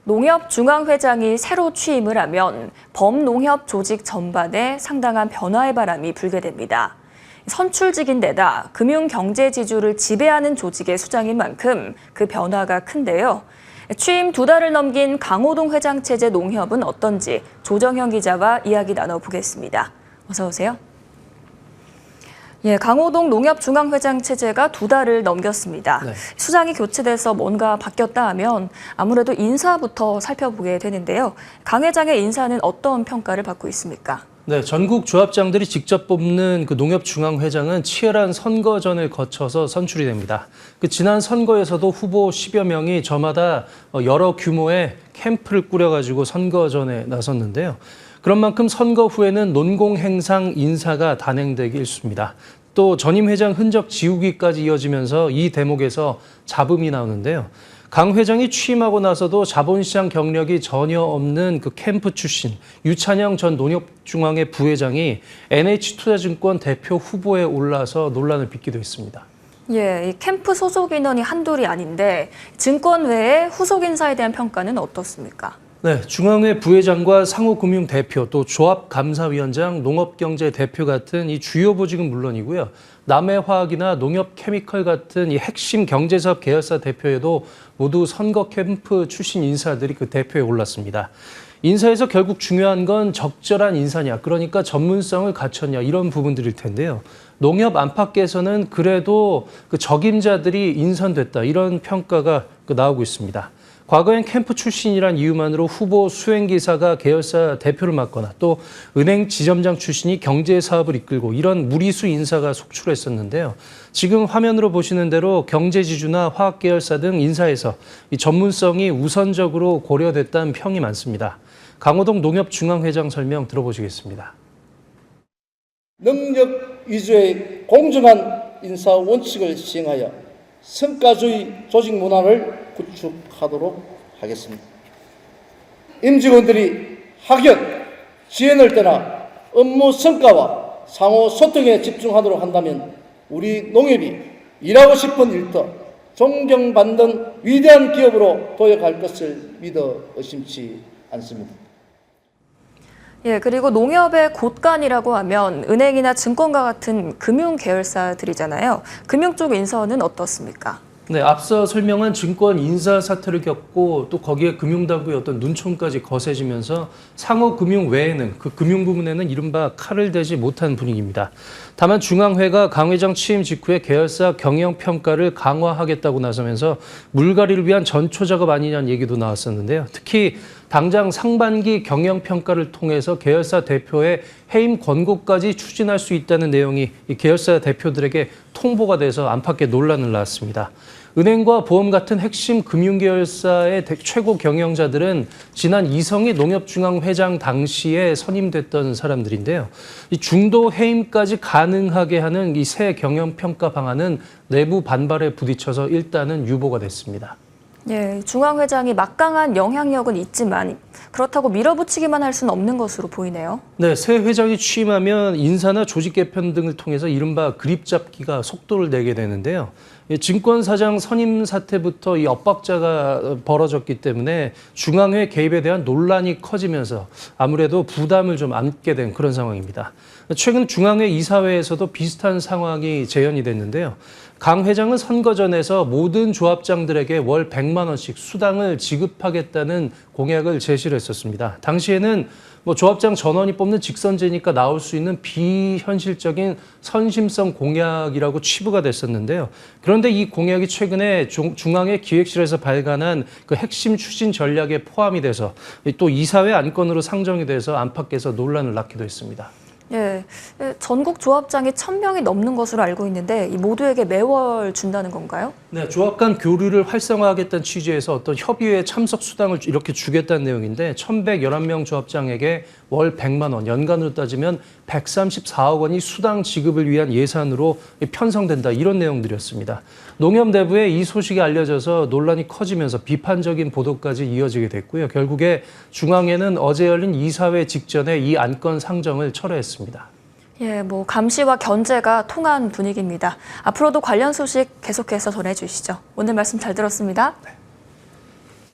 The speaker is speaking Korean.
농협중앙회장이 새로 취임을 하면 범농협 조직 전반에 상당한 변화의 바람이 불게 됩니다. 선출직인데다 금융경제지주를 지배하는 조직의 수장인 만큼 그 변화가 큰데요. 취임 2달을 넘긴 강호동 회장 체제 농협은 어떤지 조정현 기자와 이야기 나눠보겠습니다. 어서 오세요. 강호동 농협중앙회장 체제가 2달을 넘겼습니다. 네. 수장이 교체돼서 뭔가 바뀌었다 하면 아무래도 인사부터 살펴보게 되는데요. 강 회장의 인사는 어떤 평가를 받고 있습니까? 네, 전국 조합장들이 직접 뽑는 그 농협중앙회장은 치열한 선거전을 거쳐서 선출이 됩니다. 지난 선거에서도 후보 10여 명이 저마다 여러 규모의 캠프를 꾸려가지고 선거전에 나섰는데요. 그런 만큼 선거 후에는 논공행상 인사가 단행되기 일쑤입니다. 또 전임 회장 흔적 지우기까지 이어지면서 이 대목에서 잡음이 나오는데요. 강 회장이 취임하고 나서도 자본시장 경력이 전혀 없는 그 캠프 출신 유찬영 전 농협중앙회 부회장이 NH투자증권 대표 후보에 올라서 논란을 빚기도 했습니다. 이 캠프 소속 인원이 한둘이 아닌데 증권 외에 후속 인사에 대한 평가는 어떻습니까? 네, 중앙회 부회장과 상호금융 대표, 또 조합감사위원장, 농업경제 대표 같은 이 주요 보직은 물론이고요. 남해화학이나 농협케미컬 같은 이 핵심 경제사업 계열사 대표에도 모두 선거 캠프 출신 인사들이 그 대표에 올랐습니다. 인사에서 결국 중요한 건 적절한 인사냐, 그러니까 전문성을 갖췄냐 이런 부분들일 텐데요. 농협 안팎에서는 그래도 그 적임자들이 인선됐다 이런 평가가 나오고 있습니다. 과거엔 캠프 출신이란 이유만으로 후보 수행기사가 계열사 대표를 맡거나 또 은행 지점장 출신이 경제사업을 이끌고 이런 무리수 인사가 속출했었는데요. 지금 화면으로 보시는 대로 경제지주나 화학계열사 등 인사에서 이 전문성이 우선적으로 고려됐다는 평이 많습니다. 강호동 농협중앙회장 설명 들어보시겠습니다. 능력 위주의 공정한 인사 원칙을 시행하여 성과주의 조직 문화를 구축하도록 하겠습니다. 임직원들이 학연, 지연을 떠나 업무 성과와 상호 소통에 집중하도록 한다면 우리 농협이 일하고 싶은 일터, 존경받는 위대한 기업으로 도약할 것을 믿어 의심치 않습니다. 그리고 농협의 곳간이라고 하면 은행이나 증권과 같은 금융 계열사들이잖아요. 금융 쪽 인선은 어떻습니까? 네, 앞서 설명한 증권 인사 사태를 겪고 또 거기에 금융당국의 어떤 눈총까지 거세지면서 상호금융 외에는 그 금융 부문에는 이른바 칼을 대지 못한 분위기입니다. 다만 중앙회가 강 회장 취임 직후에 계열사 경영평가를 강화하겠다고 나서면서 물갈이를 위한 전초 작업 아니냐는 얘기도 나왔었는데요. 특히 당장 상반기 경영평가를 통해서 계열사 대표의 해임 권고까지 추진할 수 있다는 내용이 이 계열사 대표들에게 통보가 돼서 안팎의 논란을 낳았습니다. 은행과 보험 같은 핵심 금융계열사의 최고 경영자들은 지난 이성희 농협중앙회장 당시에 선임됐던 사람들인데요. 이 중도 해임까지 가능하게 하는 이 새 경영평가 방안은 내부 반발에 부딪혀서 일단은 유보가 됐습니다. 중앙회장이 막강한 영향력은 있지만 그렇다고 밀어붙이기만 할 수는 없는 것으로 보이네요. 네, 새 회장이 취임하면 인사나 조직 개편 등을 통해서 이른바 그립 잡기가 속도를 내게 되는데요. 증권사장 선임 사태부터 이 엇박자가 벌어졌기 때문에 중앙회 개입에 대한 논란이 커지면서 아무래도 부담을 좀 안게 된 그런 상황입니다. 최근 중앙회 이사회에서도 비슷한 상황이 재현이 됐는데요. 강 회장은 선거 전에서 모든 조합장들에게 월 100만 원씩 수당을 지급하겠다는 공약을 제시를 했었습니다. 당시에는 조합장 전원이 뽑는 직선제니까 나올 수 있는 비현실적인 선심성 공약이라고 치부가 됐었는데요. 그런데 이 공약이 최근에 중앙회 기획실에서 발간한 그 핵심 추진 전략에 포함이 돼서 또 이사회 안건으로 상정이 돼서 안팎에서 논란을 낳기도 했습니다. 전국 조합장이 1,000명이 넘는 것으로 알고 있는데 이 모두에게 매월 준다는 건가요? 네, 조합 간 교류를 활성화하겠다는 취지에서 어떤 협의회 참석 수당을 이렇게 주겠다는 내용인데 1,111명 조합장에게 월 100만 원, 연간으로 따지면 134억 원이 수당 지급을 위한 예산으로 편성된다 이런 내용들이었습니다. 농협 내부에 이 소식이 알려져서 논란이 커지면서 비판적인 보도까지 이어지게 됐고요. 결국에 중앙회는 어제 열린 이사회 직전에 이 안건 상정을 철회했습니다. 감시와 견제가 통한 분위기입니다. 앞으로도 관련 소식 계속해서 전해주시죠. 오늘 말씀 잘 들었습니다. 네.